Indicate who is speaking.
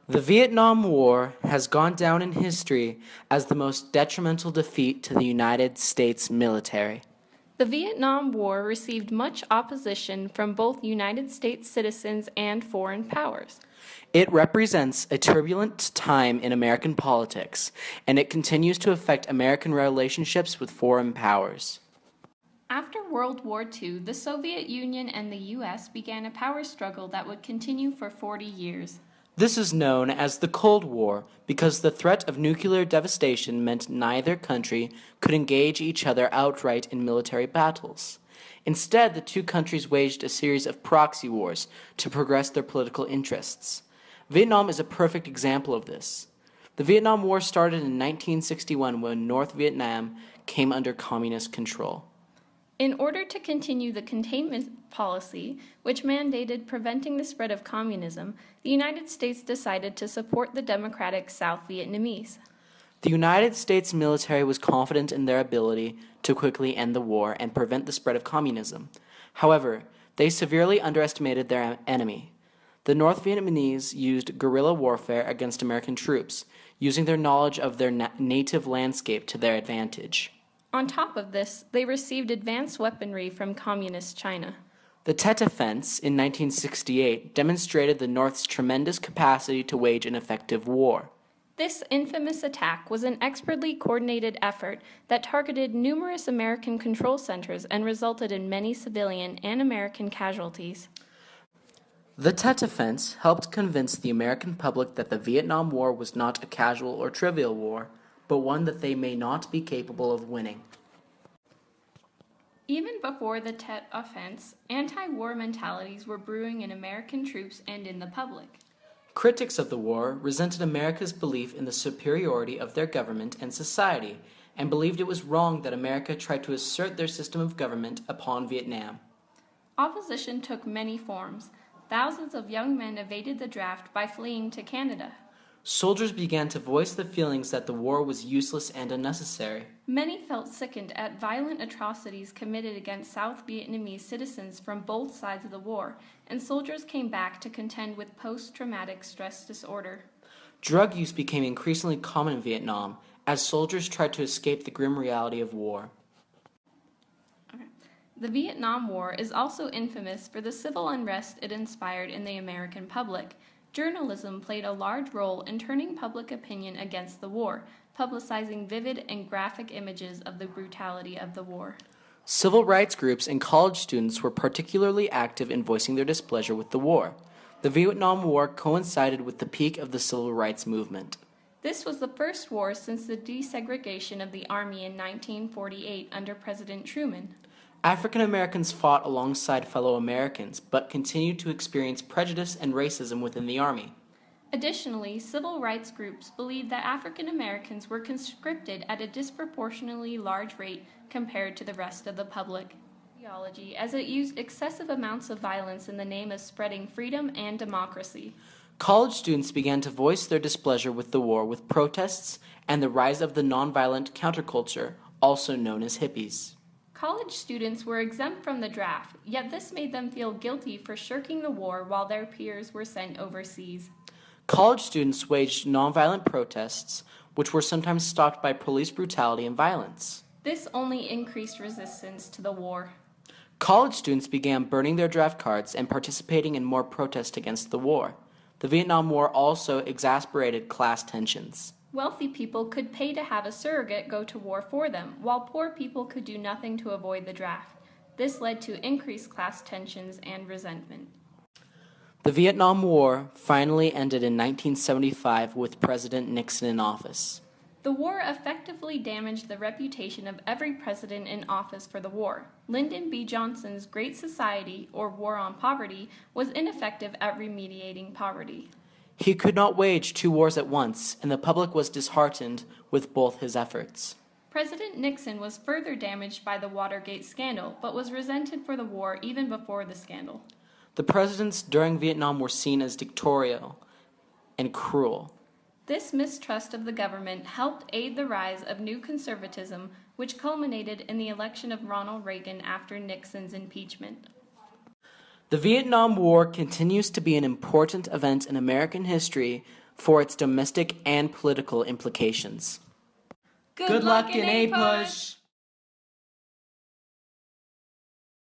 Speaker 1: The Vietnam War has gone down in history as the most detrimental defeat to the United States military.
Speaker 2: The Vietnam War received much opposition from both United States citizens and foreign powers.
Speaker 1: It represents a turbulent time in American politics, and it continues to affect American relationships with foreign powers.
Speaker 2: After World War II, the Soviet Union and the U.S. began a power struggle that would continue for 40 years.
Speaker 1: This is known as the Cold War because the threat of nuclear devastation meant neither country could engage each other outright in military battles. Instead, the two countries waged a series of proxy wars to progress their political interests. Vietnam is a perfect example of this. The Vietnam War started in 1961 when North Vietnam came under communist control.
Speaker 2: In order to continue the containment policy, which mandated preventing the spread of communism, the United States decided to support the democratic South Vietnamese.
Speaker 1: The United States military was confident in their ability to quickly end the war and prevent the spread of communism. However, they severely underestimated their enemy. The North Vietnamese used guerrilla warfare against American troops, using their knowledge of their native landscape to their advantage.
Speaker 2: On top of this, they received advanced weaponry from Communist China.
Speaker 1: The Tet Offense in 1968 demonstrated the North's tremendous capacity to wage an effective war.
Speaker 2: This infamous attack was an expertly coordinated effort that targeted numerous American control centers and resulted in many civilian and American casualties.
Speaker 1: The Tet Offense helped convince the American public that the Vietnam War was not a casual or trivial war, but one that they may not be capable of winning.
Speaker 2: Even before the Tet Offense, anti-war mentalities were brewing in American troops and in the public.
Speaker 1: Critics of the war resented America's belief in the superiority of their government and society, and believed it was wrong that America tried to assert their system of government upon Vietnam.
Speaker 2: Opposition took many forms. Thousands of young men evaded the draft by fleeing to Canada.
Speaker 1: Soldiers began to voice the feelings that the war was useless and unnecessary.
Speaker 2: Many felt sickened at violent atrocities committed against South Vietnamese citizens from both sides of the war, and soldiers came back to contend with post-traumatic stress disorder.
Speaker 1: Drug use became increasingly common in Vietnam as soldiers tried to escape the grim reality of war.
Speaker 2: The Vietnam War is also infamous for the civil unrest it inspired in the American public. Journalism played a large role in turning public opinion against the war, publicizing vivid and graphic images of the brutality of the war.
Speaker 1: Civil rights groups and college students were particularly active in voicing their displeasure with the war. The Vietnam War coincided with the peak of the civil rights movement.
Speaker 2: This was the first war since the desegregation of the Army in 1948 under President Truman.
Speaker 1: African Americans fought alongside fellow Americans, but continued to experience prejudice and racism within the Army.
Speaker 2: Additionally, civil rights groups believed that African Americans were conscripted at a disproportionately large rate compared to the rest of the public. Ideology, as it used excessive amounts of violence in the name of spreading freedom and democracy.
Speaker 1: College students began to voice their displeasure with the war with protests and the rise of the nonviolent counterculture, also known as hippies.
Speaker 2: College students were exempt from the draft, yet this made them feel guilty for shirking the war while their peers were sent overseas.
Speaker 1: College students waged nonviolent protests, which were sometimes stopped by police brutality and violence.
Speaker 2: This only increased resistance to the war.
Speaker 1: College students began burning their draft cards and participating in more protests against the war. The Vietnam War also exacerbated class tensions.
Speaker 2: Wealthy people could pay to have a surrogate go to war for them, while poor people could do nothing to avoid the draft. This led to increased class tensions and resentment.
Speaker 1: The Vietnam War finally ended in 1975 with President Nixon in office.
Speaker 2: The war effectively damaged the reputation of every president in office for the war. Lyndon B. Johnson's Great Society, or War on Poverty, was ineffective at remediating poverty.
Speaker 1: He could not wage two wars at once, and the public was disheartened with both his efforts.
Speaker 2: President Nixon was further damaged by the Watergate scandal, but was resented for the war even before the scandal.
Speaker 1: The presidents during Vietnam were seen as dictatorial and cruel.
Speaker 2: This mistrust of the government helped aid the rise of new conservatism, which culminated in the election of Ronald Reagan after Nixon's impeachment.
Speaker 1: The Vietnam War continues to be an important event in American history, for its domestic and political implications.
Speaker 2: Good luck in APUSH!